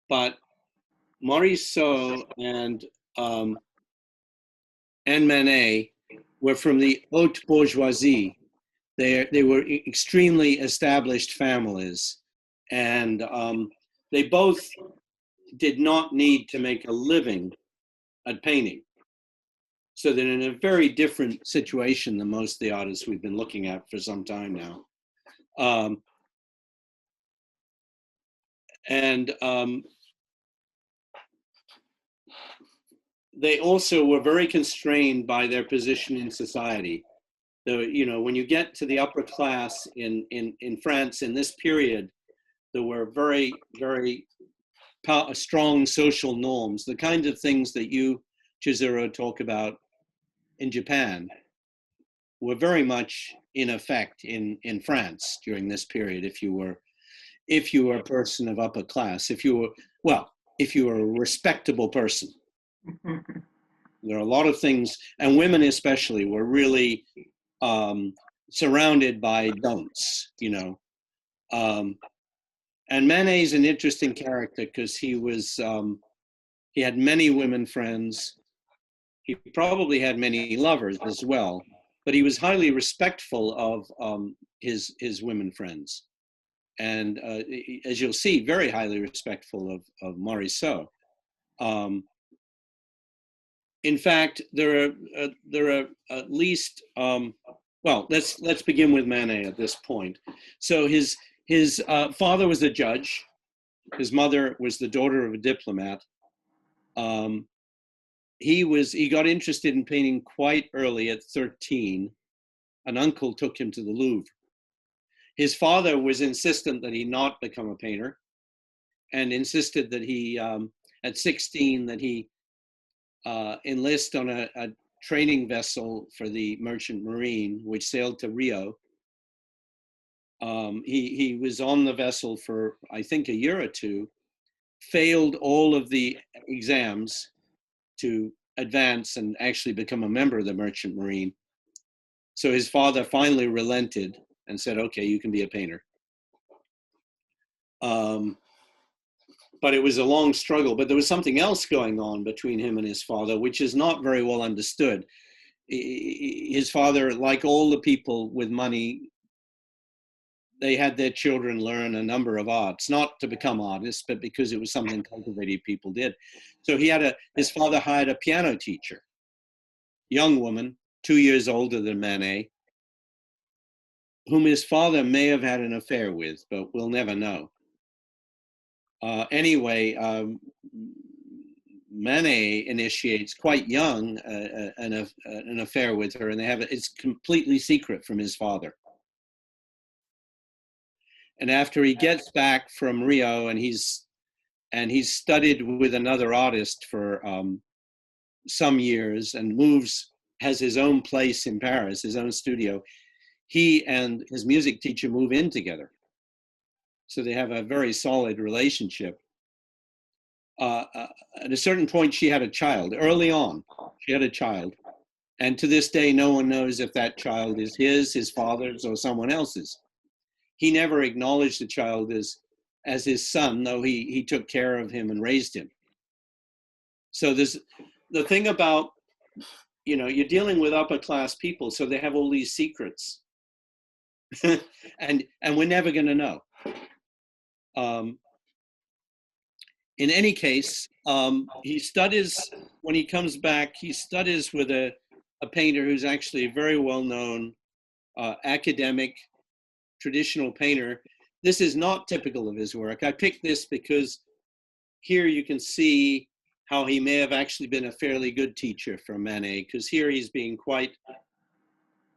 but Morisot and Manet were from the haute bourgeoisie. They were extremely established families, and they both did not need to make a living at painting. So they're in a very different situation than most of the artists we've been looking at for some time now. They also were very constrained by their position in society. When you get to the upper class in France in this period, there were very, very strong social norms, the kinds of things that you, Chizuru, talk about in Japan, were very much in effect in France during this period. If you were a person of upper class, if you were a respectable person. There are a lot of things, and women especially were really surrounded by don'ts, and Manet is an interesting character because he had many women friends. He probably had many lovers as well, but he was highly respectful of his women friends. And as you'll see, very highly respectful of Morisot. In fact, there are at least, let's begin with Manet at this point. So his father was a judge. His mother was the daughter of a diplomat. He got interested in painting quite early at 13. An uncle took him to the Louvre. His father was insistent that he not become a painter, and insisted that he, at 16, that he enlist on a training vessel for the Merchant Marine, which sailed to Rio. He was on the vessel for, I think, a year or two, failed all of the exams to advance and actually become a member of the Merchant Marine. So his father finally relented and said, okay, you can be a painter. But it was a long struggle. But there was something else going on between him and his father, which is not very well understood. His father, like all the people with money, they had their children learn a number of arts, not to become artists, but because it was something cultivated people did. So his father hired a piano teacher, young woman, 2 years older than Manet, whom his father may have had an affair with, but we'll never know. Anyway, Manet initiates quite young an affair with her, and it's completely secret from his father. And after he gets back from Rio, and he's studied with another artist for some years, and has his own place in Paris, his own studio, he and his music teacher move in together. So they have a very solid relationship. At a certain point, she had a child. Early on, she had a child. And to this day, no one knows if that child is his father's, or someone else's. He never acknowledged the child as his son, though he took care of him and raised him. So there's the thing about, you're dealing with upper class people, so they have all these secrets. and we're never going to know. In any case, he studies, when he comes back, he studies with a painter who's actually a very well-known academic, traditional painter. This is not typical of his work. I picked this because here you can see how he may have actually been a fairly good teacher for Manet, because here he's being quite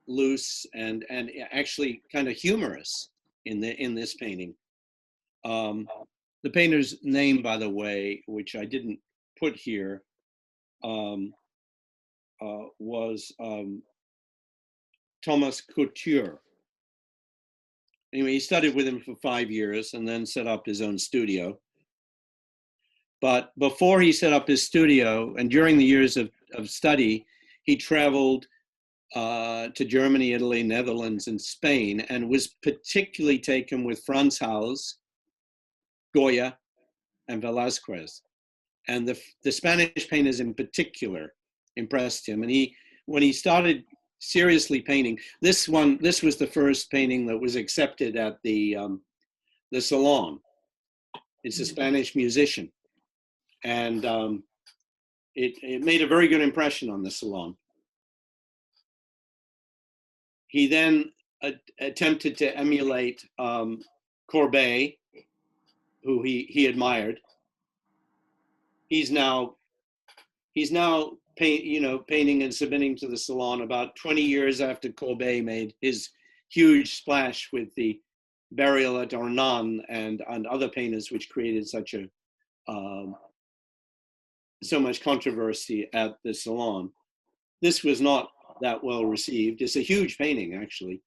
loose and actually kind of humorous in this painting. The painter's name, by the way, which I didn't put here, was Thomas Couture. Anyway, he studied with him for 5 years and then set up his own studio. But before he set up his studio, and during the years of study, he traveled to Germany, Italy, Netherlands, and Spain, and was particularly taken with Frans Hals, Goya, and Velázquez. And the Spanish painters in particular impressed him. And when he started seriously painting, this was the first painting that was accepted at the Salon. It's a Spanish musician. And it made a very good impression on the Salon. He then attempted to emulate Courbet, who he admired. He's now painting and submitting to the Salon about 20 years after Courbet made his huge splash with the Burial at Ornans and other painters, which created such so much controversy at the Salon. This was not that well received. It's a huge painting, actually.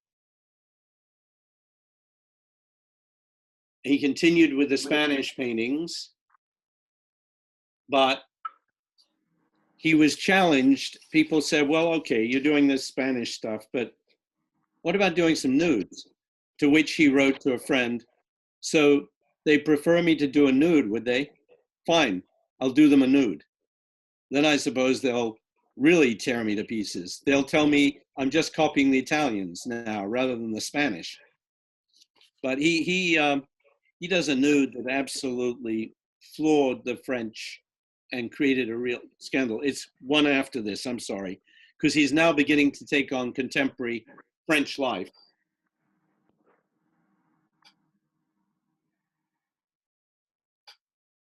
He continued with the Spanish paintings, but he was challenged. People said, well, okay, you're doing this Spanish stuff, but what about doing some nudes? To which he wrote to a friend, so they prefer me to do a nude, would they? Fine, I'll do them a nude. Then I suppose they'll really tear me to pieces. They'll tell me I'm just copying the Italians now rather than the Spanish. But he does a nude that absolutely floored the French and created a real scandal. It's one after this, I'm sorry, because he's now beginning to take on contemporary French life.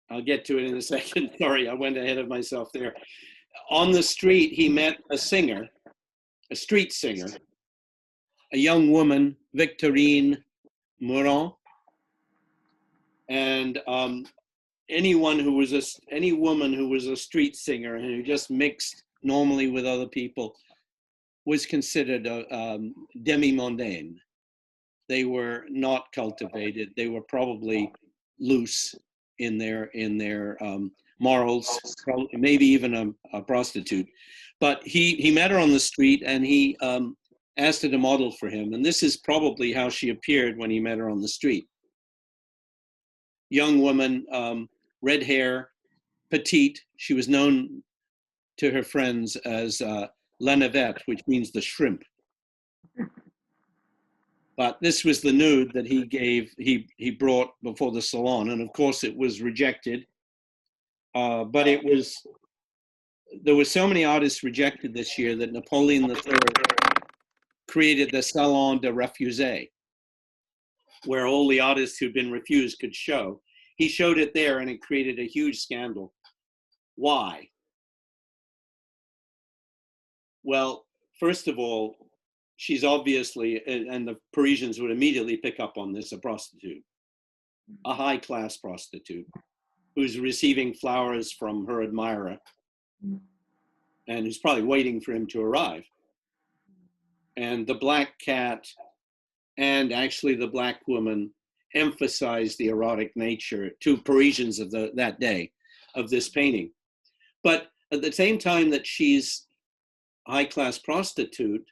I'll get to it in a second. Sorry, I went ahead of myself there. On the street, he met a singer, a street singer, a young woman, Victorine Muerent, and any woman who was a street singer and who just mixed normally with other people was considered demi-mondaine. They were not cultivated. They were probably loose in their morals, maybe even a prostitute. But he met her on the street and he asked her to model for him. And this is probably how she appeared when he met her on the street. Young woman, red hair, petite. She was known to her friends as La Navette, which means the shrimp. But this was the nude that he brought before the Salon. And of course it was rejected. But there were so many artists rejected this year that Napoleon III created the Salon de Refusés, where all the artists who'd been refused could show. He showed it there and it created a huge scandal. Why? Well, first of all, she's obviously, and the Parisians would immediately pick up on this, a prostitute, a high-class prostitute who's receiving flowers from her admirer and who's probably waiting for him to arrive. And the black cat and actually the black woman emphasized the erotic nature to Parisians of that day of this painting. But at the same time that she's a high-class prostitute,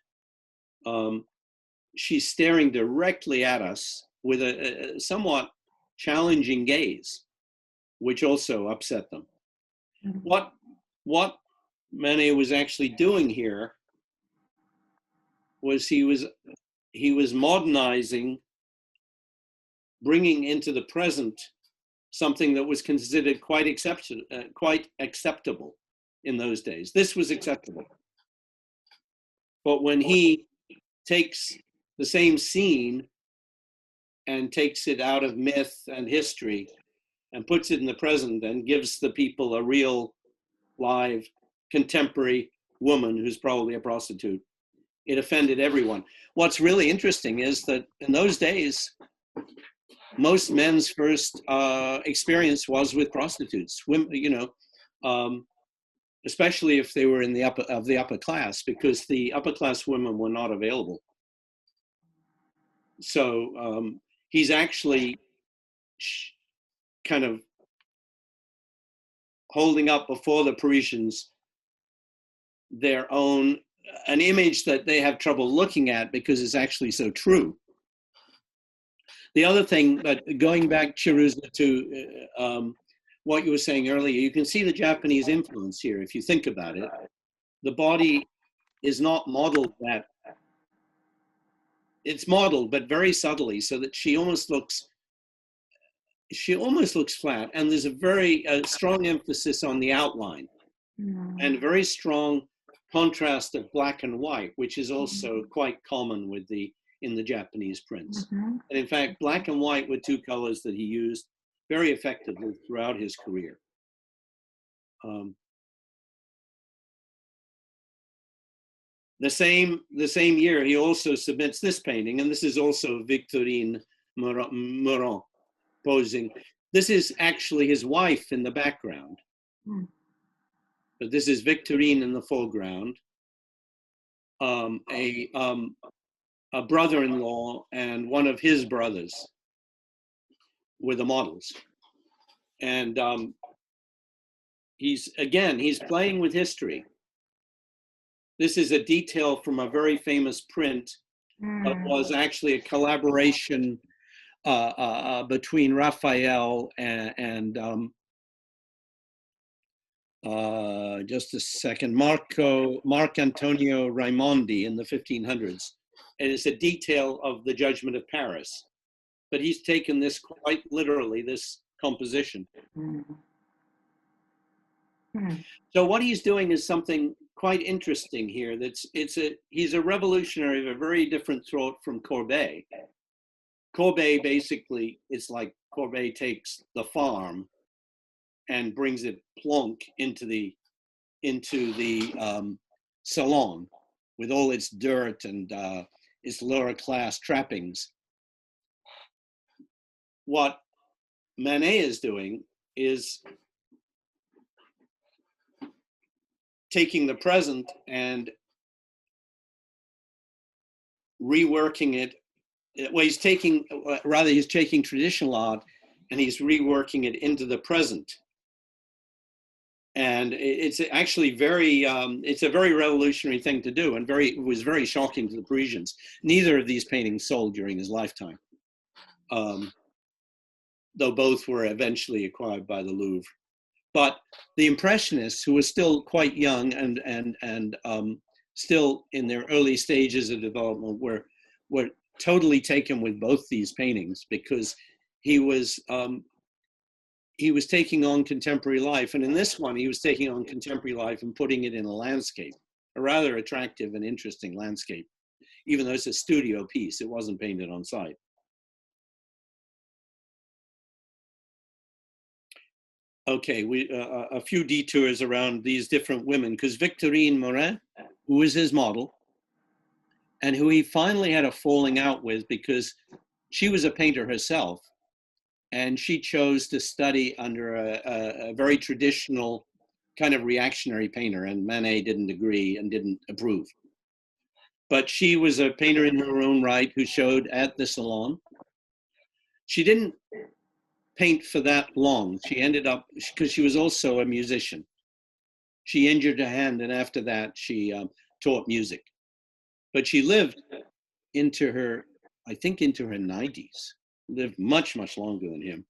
she's staring directly at us with a somewhat challenging gaze, which also upset them. What Manet was actually doing here was he was modernizing, bringing into the present something that was considered quite acceptable in those days. This was acceptable. But when he takes the same scene and takes it out of myth and history and puts it in the present and gives the people a real, live, contemporary woman who's probably a prostitute, it offended everyone. What's really interesting is that in those days, most men's first experience was with prostitutes. Women, especially if they were in the upper class, because the upper class women were not available. So he's actually kind of holding up before the Parisians an image that they have trouble looking at because it's actually so true. The other thing, but going back, Chiruza, to what you were saying earlier, you can see the Japanese influence here. If you think about it, the body is not modeled that, it's modeled, but very subtly, so that she almost looks flat. And there's a very strong emphasis on the outline and very strong contrast of black and white, which is also quite common with in the Japanese prints. And in fact, black and white were two colors that he used very effectively throughout his career. The same year, he also submits this painting, and this is also Victorine Muerent posing. This is actually his wife in the background, but this is Victorine in the foreground. A brother-in-law and one of his brothers were the models, and he's playing with history. This is a detail from a very famous print that was actually a collaboration between Raphael and just a second, Marc Antonio Raimondi in the 1500s. And it's a detail of the Judgment of Paris. But he's taken this quite literally, this composition. So what he's doing is something quite interesting here. He's a revolutionary of a very different sort from Courbet. Courbet basically, it's like Courbet takes the farm and brings it plonk into the salon with all its dirt and its lower class trappings. What Manet is doing is taking the present and reworking it. Well, he's taking traditional art and he's reworking it into the present. And it's actually it's a very revolutionary thing to do, and it was very shocking to the Parisians. Neither of these paintings sold during his lifetime, though both were eventually acquired by the Louvre. But the Impressionists, who were still quite young and still in their early stages of development, were totally taken with both these paintings, because he was taking on contemporary life. And in this one, he was taking on contemporary life and putting it in a landscape, a rather attractive and interesting landscape. Even though it's a studio piece, it wasn't painted on site. Okay, a few detours around these different women, because Victorine Morin, who was his model, and who he finally had a falling out with because she was a painter herself, and she chose to study under a very traditional kind of reactionary painter, and Manet didn't agree and didn't approve. But she was a painter in her own right who showed at the Salon. She didn't paint for that long. She ended up, because she was also a musician. She injured her hand, and after that she taught music. But she lived into her 90s, lived much, much longer than him.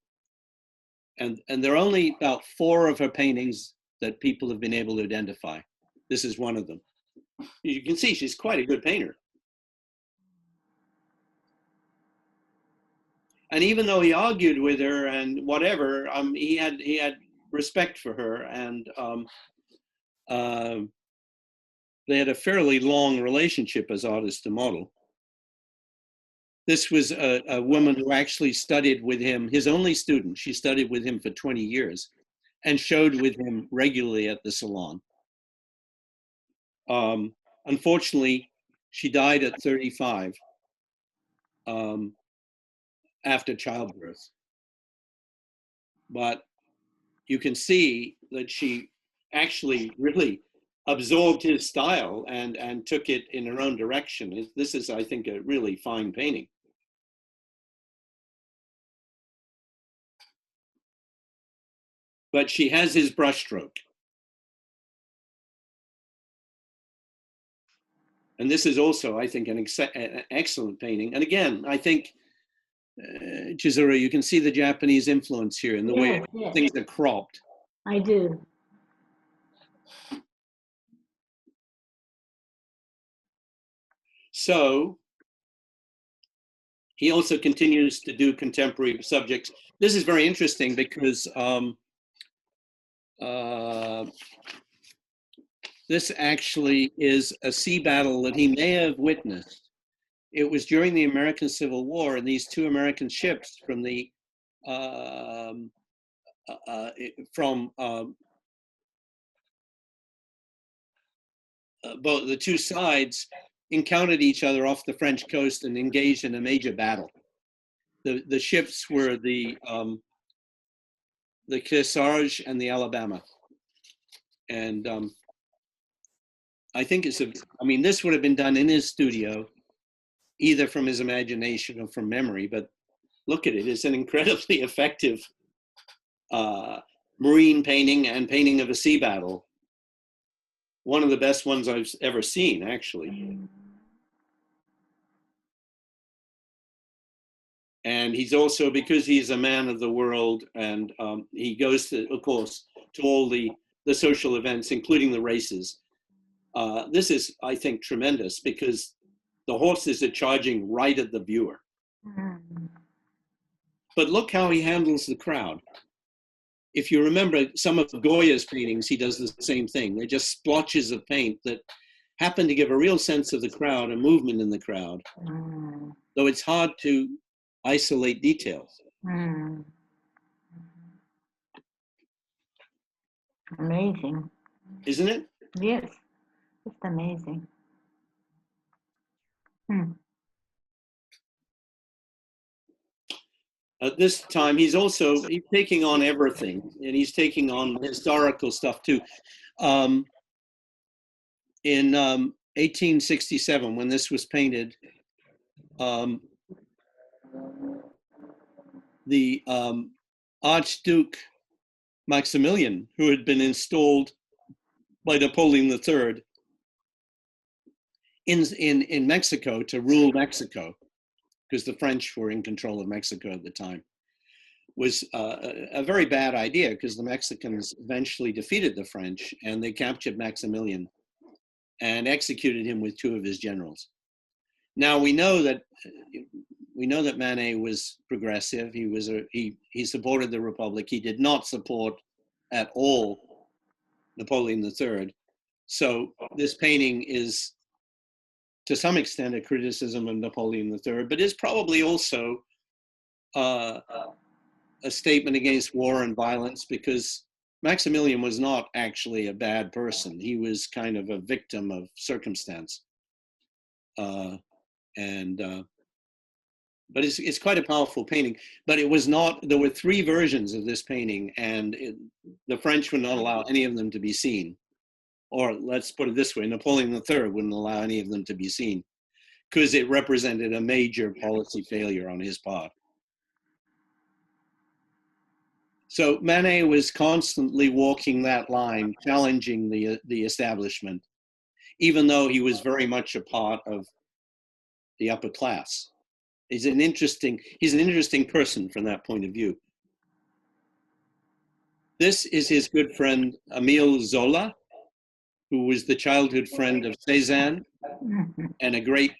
And there are only about 4 of her paintings that people have been able to identify. This is one of them. You can see she's quite a good painter. And even though he argued with her and whatever, he had respect for her, and they had a fairly long relationship as artist and model. This was a woman who actually studied with him, his only student. She studied with him for 20 years and showed with him regularly at the Salon. Unfortunately, she died at 35 after childbirth. But you can see that she actually really absorbed his style and took it in her own direction. This is, I think, a really fine painting. But she has his brushstroke. And this is also, I think, an excellent painting. And again, I think Chizuru, you can see the Japanese influence here in the way things are cropped. I do. So he also continues to do contemporary subjects. This is very interesting because this actually is a sea battle that he may have witnessed. It was during the American Civil War, and these two American ships from the both the two sides encountered each other off the French coast and engaged in a major battle. The ships were the Kearsarge and the Alabama, and I think I mean, this would have been done in his studio, either from his imagination or from memory. But look at it; it's an incredibly effective marine painting and painting of a sea battle. One of the best ones I've ever seen, actually. And he's also, because he's a man of the world, and he goes to, of course, to all the social events, including the races. This is, I think, tremendous because the horses are charging right at the viewer. But look how he handles the crowd. If you remember some of Goya's paintings, he does the same thing. They're just splotches of paint that happen to give a real sense of the crowd, a movement in the crowd. Though it's hard to isolate details. Amazing. Isn't it? Yes, it's amazing. At this time, he's taking on everything, and he's taking on historical stuff too. In 1867, when this was painted, the Archduke Maximilian, who had been installed by Napoleon III in Mexico to rule Mexico, because the French were in control of Mexico at the time, was a very bad idea, because the Mexicans eventually defeated the French and they captured Maximilian and executed him with two of his generals. Now we know that Manet was progressive. He supported the Republic. He did not support at all Napoleon III. So this painting is, to some extent, a criticism of Napoleon III, but is probably also a statement against war and violence, because Maximilian was not actually a bad person. He was kind of a victim of circumstance. But it's quite a powerful painting. But it was not, there were three versions of this painting, and the French would not allow any of them to be seen. Or let's put it this way, Napoleon III wouldn't allow any of them to be seen, because it represented a major policy failure on his part. So Manet was constantly walking that line, challenging the establishment, even though he was very much a part of the upper class. He's an interesting person from that point of view. This is his good friend Émile Zola, who was the childhood friend of Cézanne and a great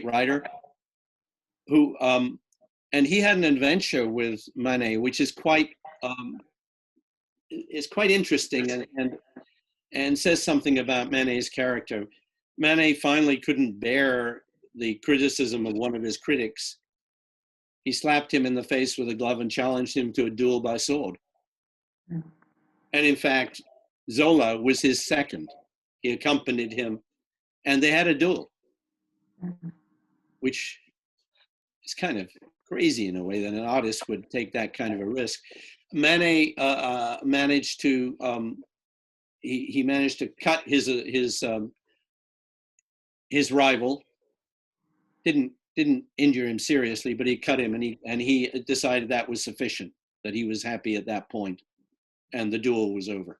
writer, who and he had an adventure with Manet, which is quite interesting and says something about Manet's character. Manet finally couldn't bear the criticism of one of his critics. He slapped him in the face with a glove and challenged him to a duel by sword. And in fact, Zola was his second. He accompanied him, and they had a duel, which is kind of crazy in a way that an artist would take that kind of a risk. Manet managed to he managed to cut his rival. Didn't injure him seriously, but he cut him, and he decided that was sufficient, that he was happy at that point, and the duel was over.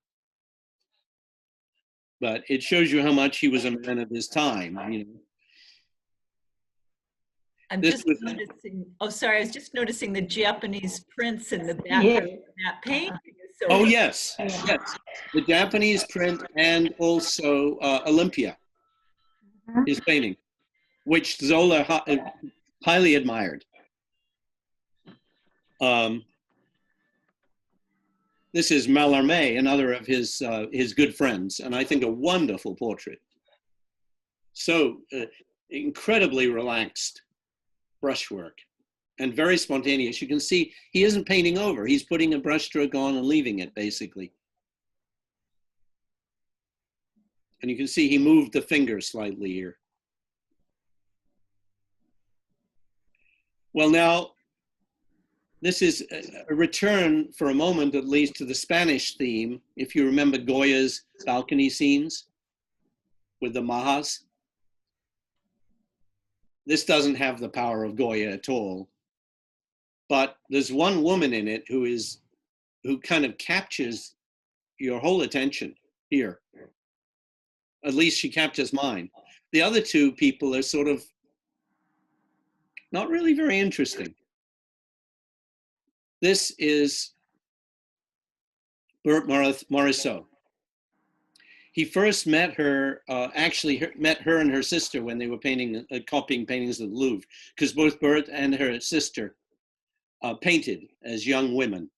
But it shows you how much he was a man of his time, you know. I'm This just was, noticing, oh, sorry, I was just noticing the Japanese prints in the Yeah. background of that painting. Is so oh yes, yes, the Japanese print and also Olympia, Mhm. his painting, which Zola highly admired. This is Mallarmé, another of his good friends, and I think a wonderful portrait. So incredibly relaxed brushwork and very spontaneous. You can see he isn't painting over. He's putting a brushstroke on and leaving it, basically. And you can see he moved the finger slightly here. Well, now, this is a return for a moment, at least, to the Spanish theme. If you remember Goya's balcony scenes with the Majas. This doesn't have the power of Goya at all. But there's one woman in it who kind of captures your whole attention here. At least she captures mine. The other two people are sort of not really very interesting. This is Berthe Morisot. He first met her, met her and her sister when they were copying paintings at the Louvre, because both Berthe and her sister painted as young women.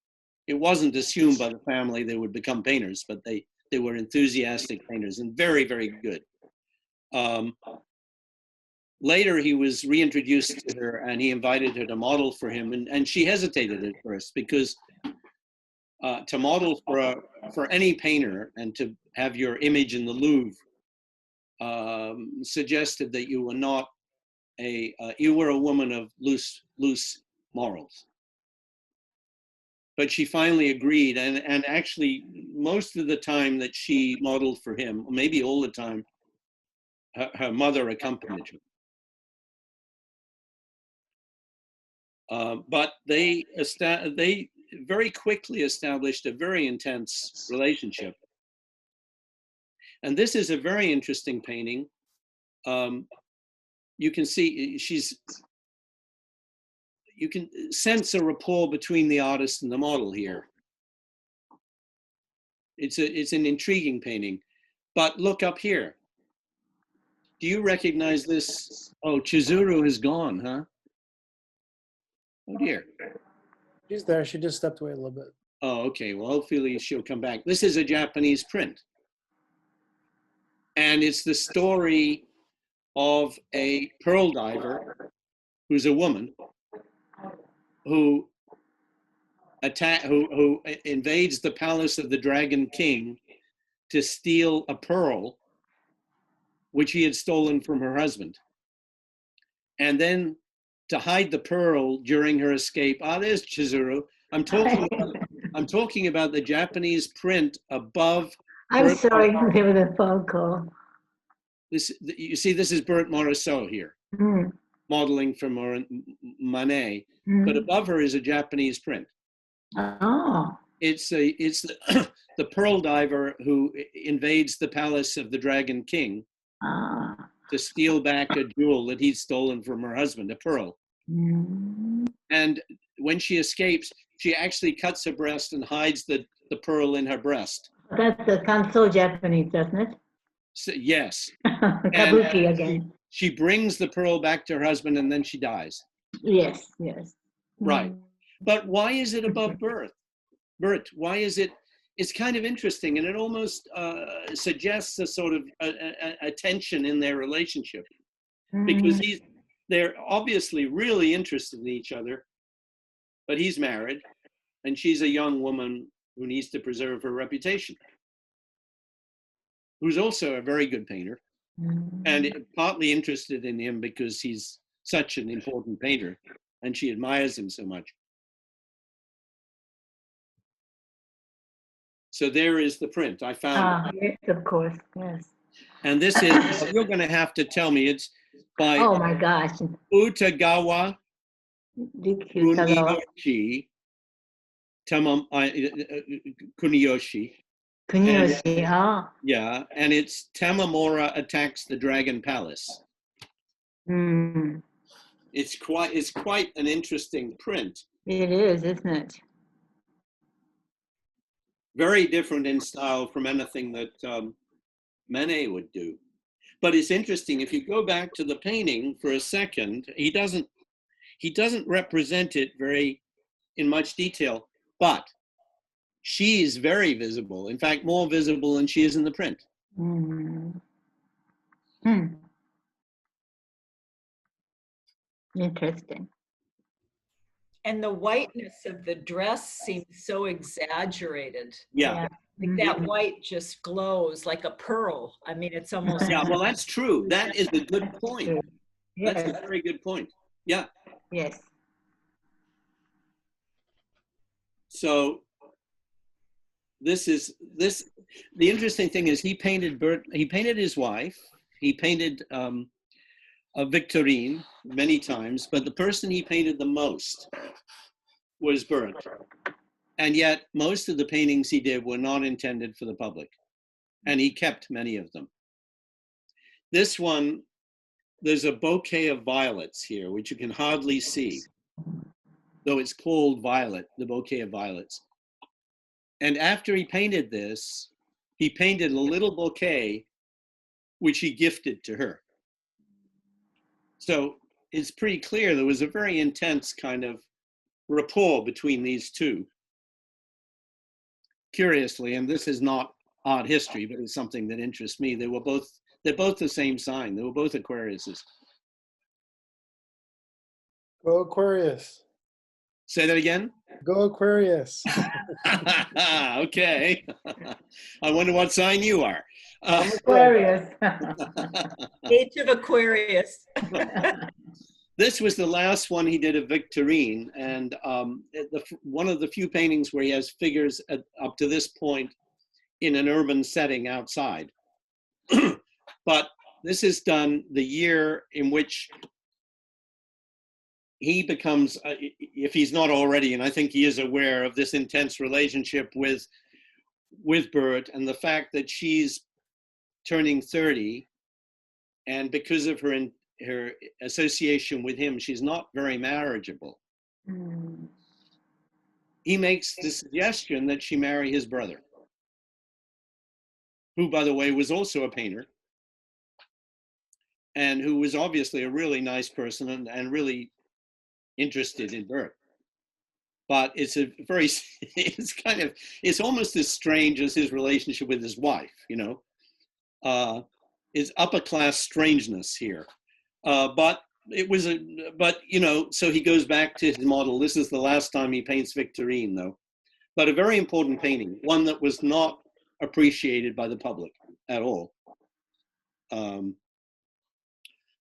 It wasn't assumed by the family they would become painters, but they were enthusiastic painters and very, very good. Later, he was reintroduced to her and he invited her to model for him. And she hesitated at first because to model for any painter and to have your image in the Louvre suggested that you were not you were a woman of loose morals. But she finally agreed, and actually most of the time that she modeled for him, maybe all the time, her mother accompanied her. But they very quickly established a very intense relationship. And this is a very interesting painting. You can see you can sense a rapport between the artist and the model here. It's an intriguing painting. But look up here. Do you recognize this? Oh, Chizuru is gone, huh? Oh dear. She's there. She just stepped away a little bit. Oh, okay. Well, hopefully she'll come back. This is a Japanese print. And it's the story of a pearl diver who's a woman who invades the palace of the Dragon King to steal a pearl which he had stolen from her husband. And then to hide the pearl during her escape. There's Chizuru. I'm talking about the Japanese print above. I'm sorry, there was a phone call. You see, this is Berthe Morisot here, modeling from Manet, but above her is a Japanese print. Oh. It's the pearl diver who invades the palace of the Dragon King to steal back a jewel that he'd stolen from her husband, a pearl. And when she escapes, she actually cuts her breast and hides the pearl in her breast. That sounds so Japanese, doesn't it? So, yes. Kabuki again. She brings the pearl back to her husband and then she dies. Yes, yes. Right. But why is it above Berthe? Berthe, why is it? It's kind of interesting, and it almost suggests a sort of a tension in their relationship, because they're obviously really interested in each other, but he's married, and she's a young woman who needs to preserve her reputation, who's also a very good painter, and partly interested in him because he's such an important painter, and she admires him so much. So there is the print. I found it. Yes, of course, yes. And this is, you're going to have to tell me, it's by Oh my gosh. Utagawa Kuniyoshi. Kuniyoshi. Kuniyoshi, Yeah, and it's Tamamura Attacks the Dragon Palace. It's quite an interesting print. It is, isn't it? Very different in style from anything that Manet would do. But it's interesting, if you go back to the painting for a second, he doesn't represent it very in much detail, but she is very visible. In fact, more visible than she is in the print. Mm. Hmm. Interesting. And the whiteness of the dress seems so exagerated. Yeah. Like that white just glows like a pearl. I mean, it's almost. Yeah, well, that's true. That is a good point. True. That's Yes, a very good point. Yeah. yes. So the interesting thing is he painted his wife, he painted Victorine many times, but the person he painted the most was Berthe. And yet most of the paintings he did were not intended for the public, and he kept many of them. This one, there's a bouquet of violets here, which you can hardly see, though it's called Violet, the bouquet of violets. And after he painted this, he painted a little bouquet, which he gifted to her. So it's pretty clear there was a very intense kind of rapport between these two. Curiously, and this is not art history, but it's something that interests me, they're both the same sign. They were both Aquariuses. Go Aquarius. Say that again? Go Aquarius. Okay. I wonder what sign you are. Aquarius. Age of Aquarius. This was the last one he did of Victorine, and one of the few paintings where he has figures up to this point in an urban setting outside. But this is done the year in which he becomes, if he's not already, and I think he is aware of this intense relationship with Berthe and the fact that she's turning 30, and because of her association with him, she's not very marriageable. Mm. He makes the suggestion that she marry his brother, who, by the way, was also a painter, and who was obviously a really nice person and really interested in Berthe. But it's it's almost as strange as his relationship with his wife, you know. It's upper class strangeness here. But you know, so he goes back to his model. This is the last time he paints Victorine, though. But a very important painting, one that was not appreciated by the public at all.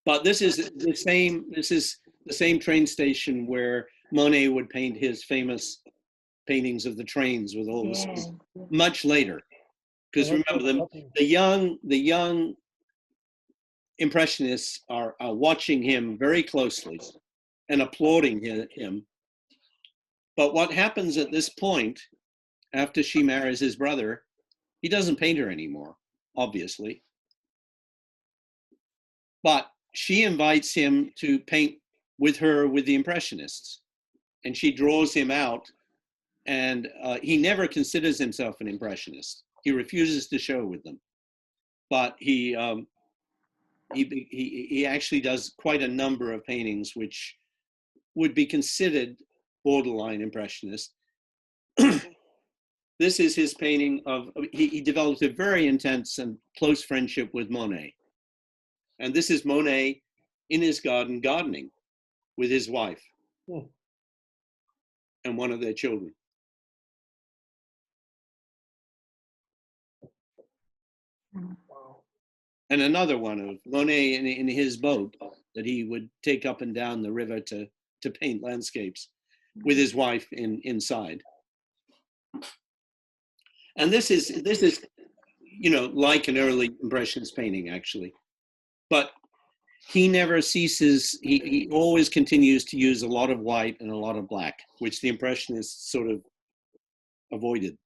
But this is the same train station where Monet would paint his famous paintings of the trains with all Yes. this much later. Because remember, the young Impressionists are watching him very closely and applauding him. But what happens at this point, after she marries his brother, he doesn't paint her anymore, obviously. But she invites him to paint with her with the Impressionists, and she draws him out, and he never considers himself an Impressionist. He refuses to show with them, but he actually does quite a number of paintings which would be considered borderline Impressionist. This is his painting of, he developed a very intense and close friendship with Monet. And this is Monet in his garden gardening with his wife and one of their children. Wow. And another one of Monet in his boat that he would take up and down the river to paint landscapes with his wife inside. And this is, you know, like an early Impressionist painting, actually. But he never ceases, he always continues to use a lot of white and a lot of black, which the Impressionists sort of avoided.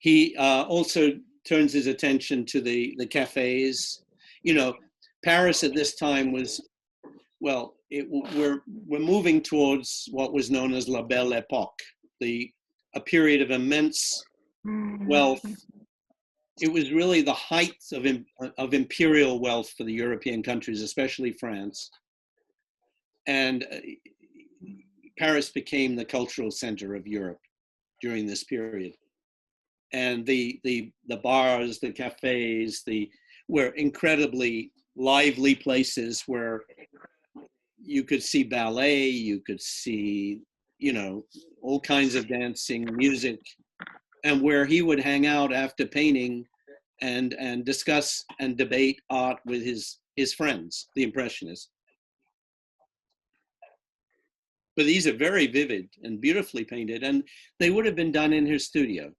He also turns his attention to the cafes. You know, Paris at this time was, well, we're moving towards what was known as La Belle Époque, a period of immense wealth. It was really the height of imperial wealth for the European countries, especially France. And Paris became the cultural center of Europe during this period. And the bars, the cafes, were incredibly lively places where you could see ballet, you could see, all kinds of dancing, music, and where he would hang out after painting and discuss and debate art with his friends, the Impressionists. But these are very vivid and beautifully painted, and they would have been done in his studio.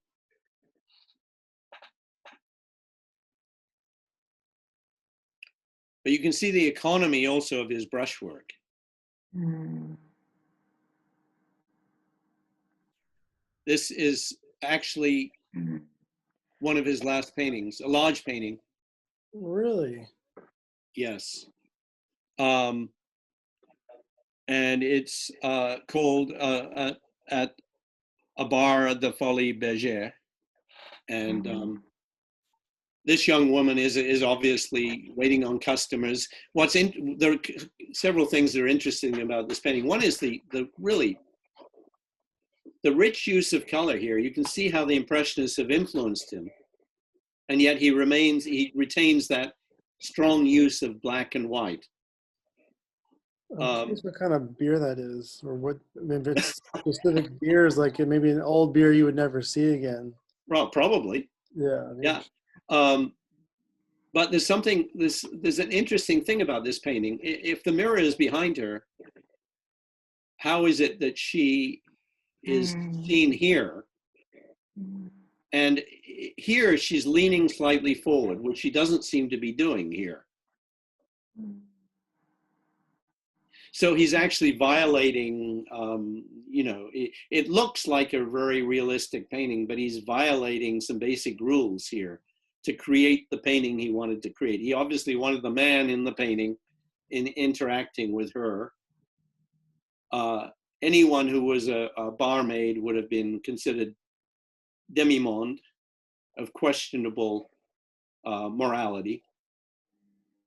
But you can see the economy also of his brushwork. This is actually one of his last paintings, a large painting. Really? Yes. And it's called at a bar de Folie Bergère. And this young woman is obviously waiting on customers. There are several things that are interesting about this painting. One is the rich use of color here. You can see how the Impressionists have influenced him, and yet he retains that strong use of black and white. I'm curious what kind of beer that is, or what, I mean, if it's specific beers, like maybe an old beer you would never see again. Well, probably. Yeah. Yeah. But there's an interesting thing about this painting. If the mirror is behind her, how is it that she is seen here? And here she's leaning slightly forward, which she doesn't seem to be doing here. So he's actually violating, it looks like a very realistic painting, but he's violating some basic rules here to create the painting he wanted to create. He obviously wanted the man in the painting interacting with her. Anyone who was a barmaid would have been considered demi-monde, of questionable morality.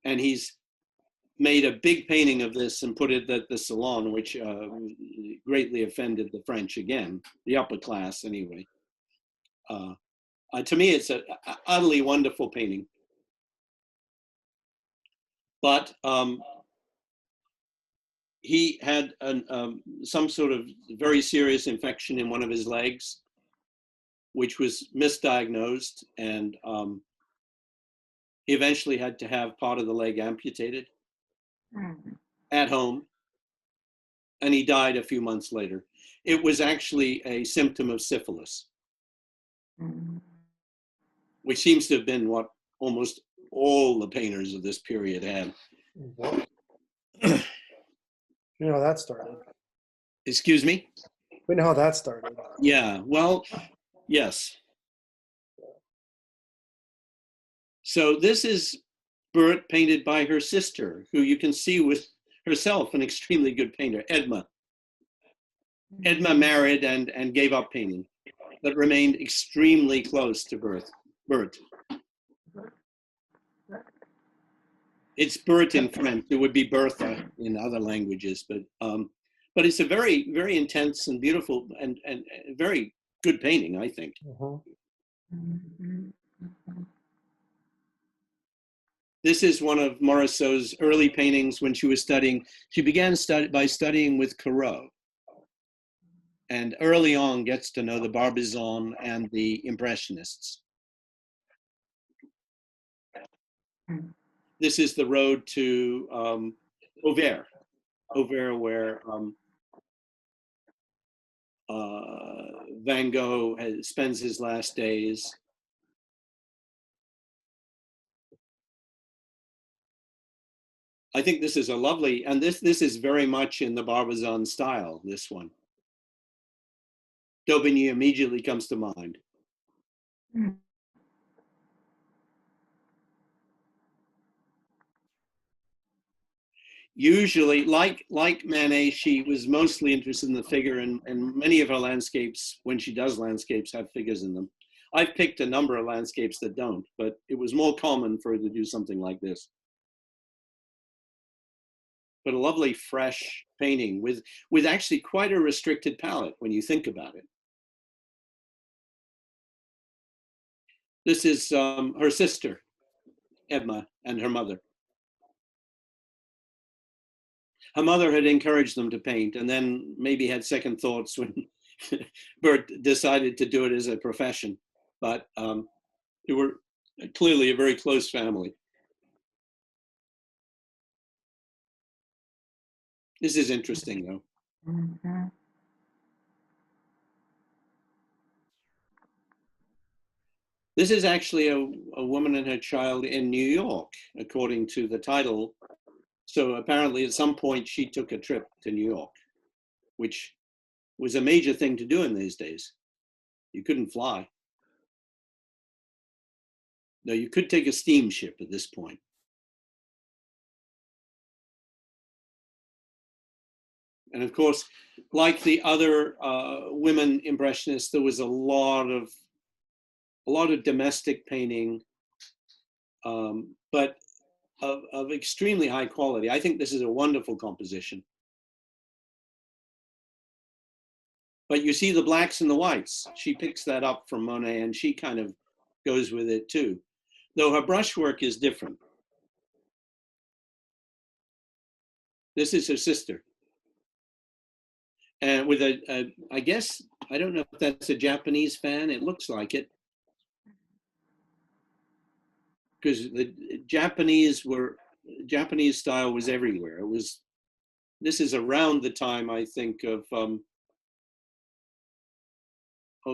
And he's made a big painting of this and put it at the Salon, which greatly offended the French again, the upper class anyway. To me, it's an utterly wonderful painting. But he had some sort of very serious infection in one of his legs, which was misdiagnosed, and he eventually had to have part of the leg amputated at home, and he died a few months later. It was actually a symptom of syphilis, which seems to have been what almost all the painters of this period had. You know how that started. Excuse me? We know how that started. Yeah, well, yes. So this is Berthe painted by her sister, who you can see was herself an extremely good painter, Edma. Edma married and gave up painting, but remained extremely close to Berthe. It's Berthe in French. It would be Bertha in other languages, but it's a very, very intense and beautiful and very good painting, I think. This is one of Morisot's early paintings when she was studying. She began by studying with Corot, and early on gets to know the Barbizon and the Impressionists. This is the road to Auvers, where Van Gogh spends his last days. I think this is a lovely, and this is very much in the Barbizon style, this one. Daubigny immediately comes to mind. usually, like Manet, she was mostly interested in the figure, and many of her landscapes, when she does landscapes, have figures in them. I've picked a number of landscapes that don't, but it was more common for her to do something like this. But a lovely, fresh painting with actually quite a restricted palette when you think about it. This is her sister, Emma, and her mother. Her mother had encouraged them to paint, and then maybe had second thoughts when Berthe decided to do it as a profession. But they were clearly a very close family. This is interesting, though. Mhm. This is actually a woman and her child in New York, according to the title. So apparently at some point she took a trip to New York, which was a major thing to do in these days. You couldn't fly. No, you could take a steamship at this point. And of course, like the other women impressionists, there was a lot of domestic painting, but of extremely high quality. I think this is a wonderful composition. But you see the blacks and the whites. She picks that up from Monet, and she kind of goes with it too, though her brushwork is different. This is her sister. And with I guess, I don't know if that's a Japanese fan. It looks like it. Because the Japanese style was everywhere. This is around the time, I think, of,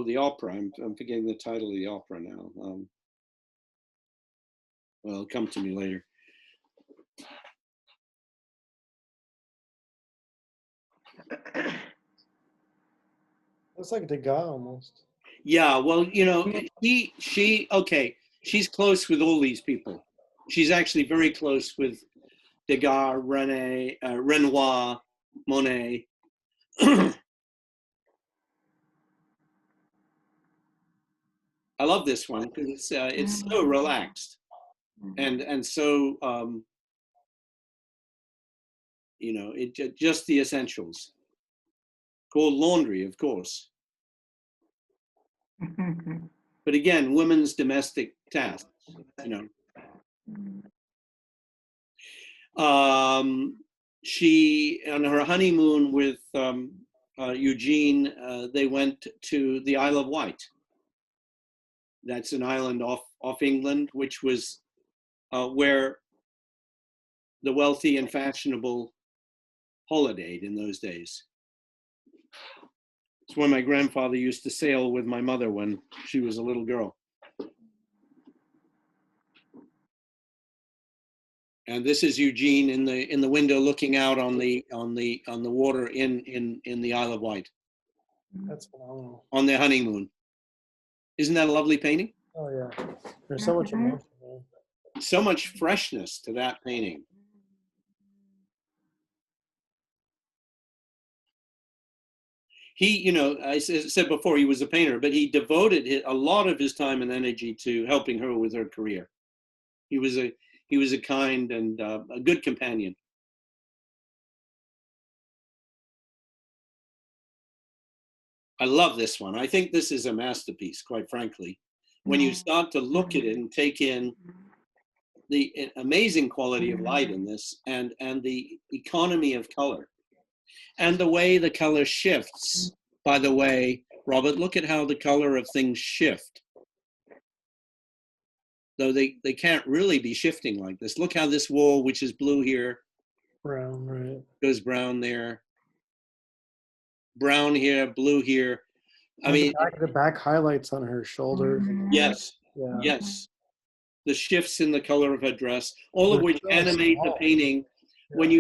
the opera. I'm forgetting the title of the opera now. Well, it'll come to me later. Looks like Degas almost. Yeah, well, you know, okay, she's close with all these people. She's actually very close with Degas, Renoir, Monet. I love this one because it's so relaxed and so you know, just the essentials. Called Laundry, of course. But again, women's domestic tasks, you know. She, on her honeymoon with Eugene, they went to the Isle of Wight. That's an island off England, which was where the wealthy and fashionable holidayed in those days. It's where my grandfather used to sail with my mother when she was a little girl. And this is Eugene in the window looking out on the water in the Isle of Wight. That's phenomenal. On their honeymoon. Isn't that a lovely painting? Oh yeah. There's so much emotion there. So much freshness to that painting. He, you know, I said before, he was a painter, but he devoted a lot of his time and energy to helping her with her career. He was a kind and a good companion. I love this one. I think this is a masterpiece, quite frankly. When you start to look at it and take in the amazing quality of light in this and the economy of color and the way the color shifts. By the way, Robert, look at how the color of things shift. Though they can't really be shifting like this. Look how this wall, which is blue here, Brown, right? goes brown there. Brown here, blue here. I mean, the back highlights on her shoulders. yes, Yeah. yes. The shifts in the color of her dress, all of which animate the painting. Yeah. When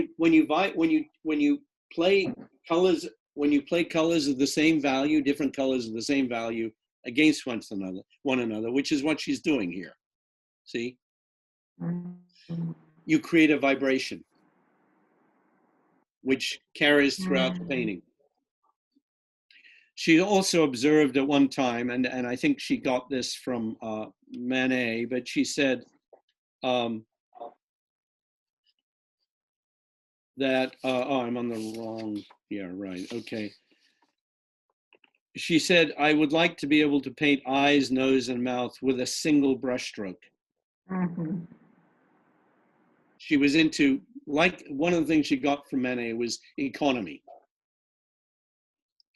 you play colors, of the same value, different colors of the same value against one another, which is what she's doing here. See, you create a vibration. which carries throughout the painting. She also observed at one time, and I think she got this from Manet, but she said that, oh, I'm on the wrong, yeah, right, okay. She said, I would like to be able to paint eyes, nose, and mouth with a single brushstroke. Mhm. She was into, like, one of the things she got from Manet was economy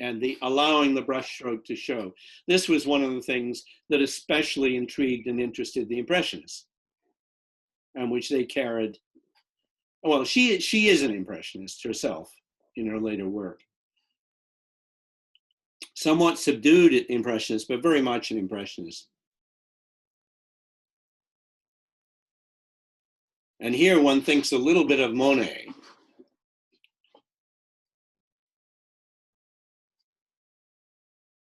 and the allowing the brushstroke to show. This was one of the things that especially intrigued and interested the Impressionists, and which they carried. Well, she is an Impressionist herself in her later work. Somewhat subdued Impressionist, but very much an Impressionist. And here one thinks a little bit of Monet.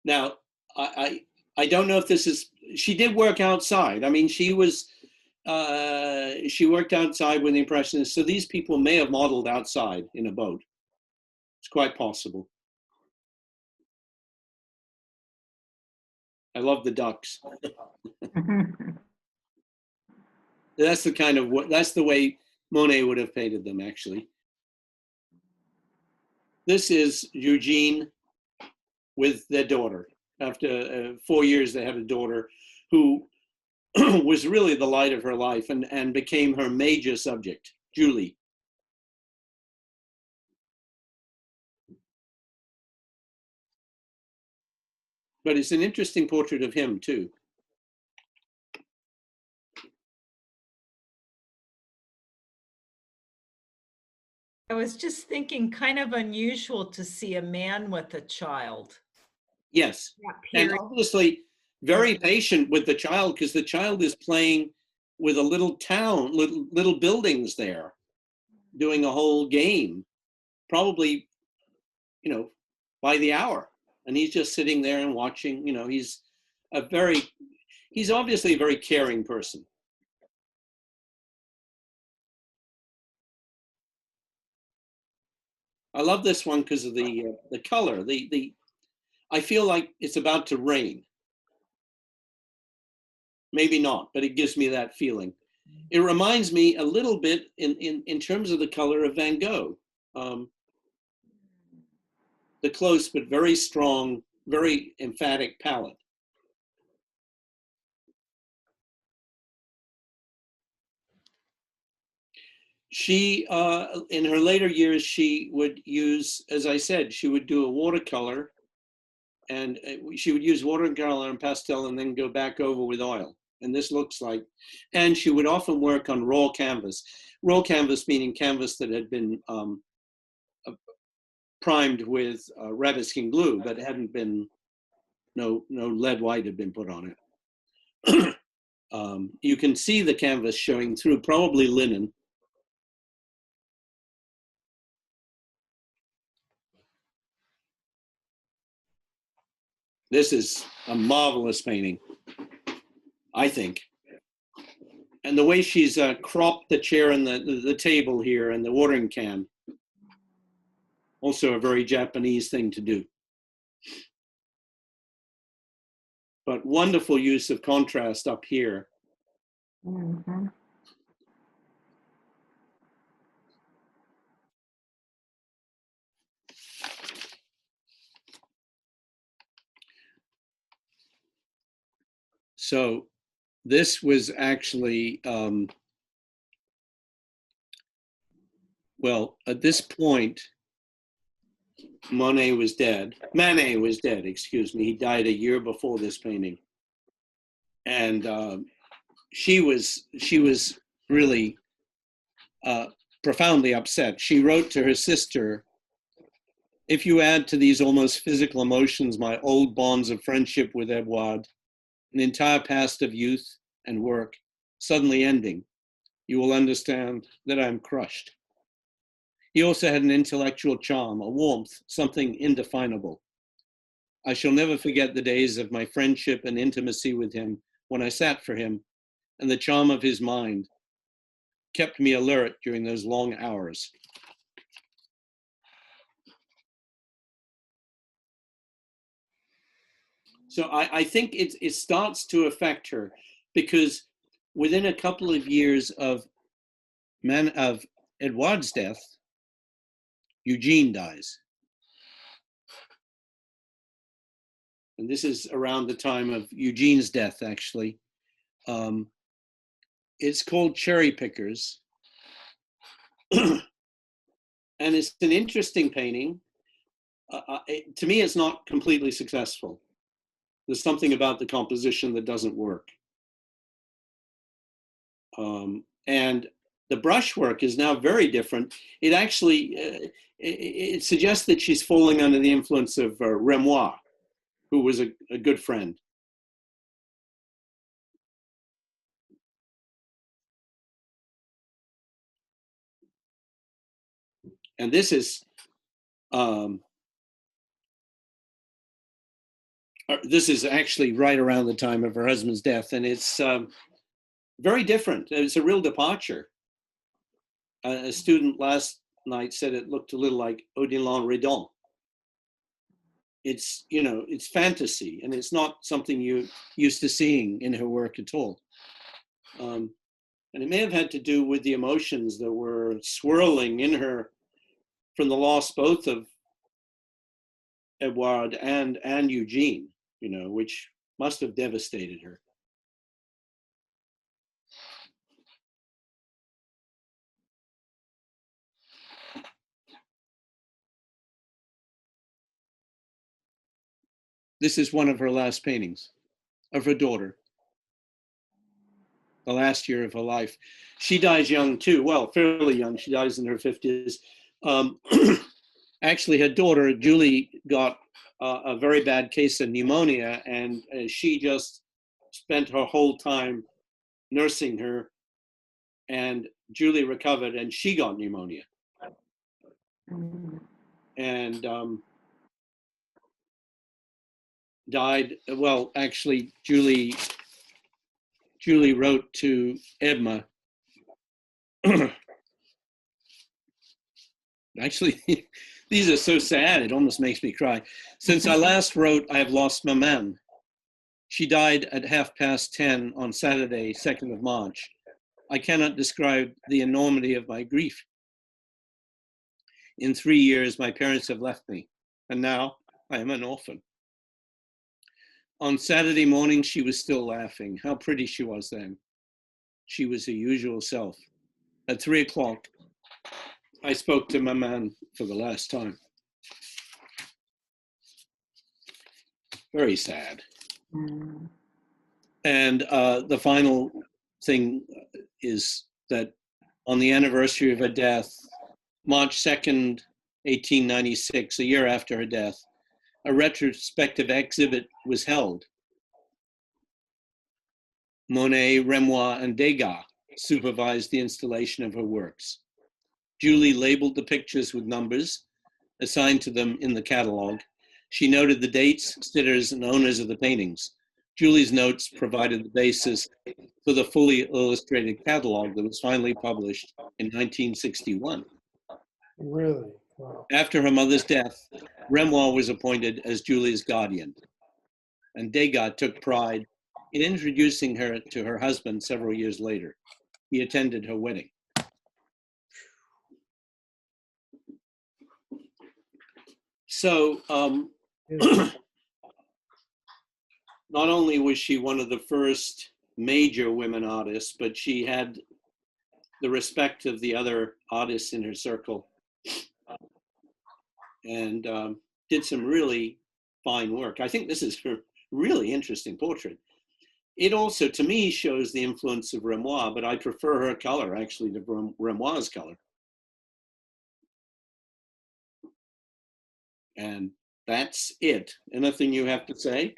Now, I don't know if this is, she did work outside. I mean, she worked outside with the Impressionists, so these people may have modeled outside in a boat. It's quite possible. I love the ducks. That's the kind of, that's the way Monet would have painted them, actually. This is Eugene with their daughter. After 4 years, they had a daughter who was really the light of her life and became her major subject, Julie. But it's an interesting portrait of him, too. I was just thinking, kind of unusual to see a man with a child. Yes, and obviously very patient with the child, because the child is playing with a little town, little buildings there, doing a whole game, probably, you know, by the hour. And he's just sitting there and watching, you know, he's obviously a very caring person. I love this one because of the color. I feel like it's about to rain. Maybe not, but it gives me that feeling. It reminds me a little bit in terms of the color of Van Gogh. The close but very strong, very emphatic palette. She, in her later years, she would use, as I said, she would do a watercolor, and she would use watercolor and pastel and then go back over with oil. And this looks like, and she would often work on raw canvas meaning canvas that had been primed with Rabiskin glue, but hadn't been, no lead white had been put on it. You can see the canvas showing through, probably linen. This is a marvelous painting, I think. And the way she's cropped the chair and the table here and the watering can, also a very Japanese thing to do. But wonderful use of contrast up here. Mhm. So this was actually, well, at this point, Manet was dead, excuse me. He died a year before this painting. And she was really profoundly upset. She wrote to her sister, if you add to these almost physical emotions my old bonds of friendship with Edouard, an entire past of youth and work suddenly ending, you will understand that I'm crushed. He also had an intellectual charm, a warmth, something indefinable. I shall never forget the days of my friendship and intimacy with him when I sat for him, and the charm of his mind kept me alert during those long hours. So I think it starts to affect her, because within a couple of years of Edouard's death, Eugene dies. And this is around the time of Eugene's death, actually. It's called Cherry Pickers. And it's an interesting painting. To me, it's not completely successful. There's something about the composition that doesn't work. And the brushwork is now very different. It actually, it suggests that she's falling under the influence of Renoir, who was a good friend. And this is actually right around the time of her husband's death, and it's very different. It's a real departure. A student last night said it looked a little like Odilon Redon. It's, you know, it's fantasy, and it's not something you're used to seeing in her work at all. And it may have had to do with the emotions that were swirling in her from the loss both of Edouard and Eugene, you know, which must have devastated her. This is one of her last paintings of her daughter, the last year of her life. She dies young too, well, fairly young. She dies in her 50s. Actually, her daughter, Julie, got a very bad case of pneumonia, and she just spent her whole time nursing her, and Julie recovered, and she got pneumonia. And died, well, actually, Julie wrote to Edma. Actually, these are so sad, it almost makes me cry. Since I last wrote, I have lost Maman. She died at 10:30 on Saturday, 2nd of March. I cannot describe the enormity of my grief. In 3 years, my parents have left me, and now I am an orphan. On Saturday morning, she was still laughing. How pretty she was then. She was her usual self. At 3 o'clock, I spoke to Maman for the last time. Very sad. And the final thing is that on the anniversary of her death, March 2nd, 1896, a year after her death, a retrospective exhibit was held. Monet, Renoir, and Degas supervised the installation of her works. Julie labeled the pictures with numbers assigned to them in the catalog. She noted the dates, sitters, and owners of the paintings. Julie's notes provided the basis for the fully illustrated catalog that was finally published in 1961. Really? Wow. After her mother's death, Renoir was appointed as Julie's guardian, and Degas took pride in introducing her to her husband several years later. He attended her wedding. So not only was she one of the first major women artists, but she had the respect of the other artists in her circle, and did some really fine work. I think this is a really interesting portrait. It also, to me, shows the influence of Renoir, but I prefer her color, actually, to Renoir's color. And that's it. Anything you have to say?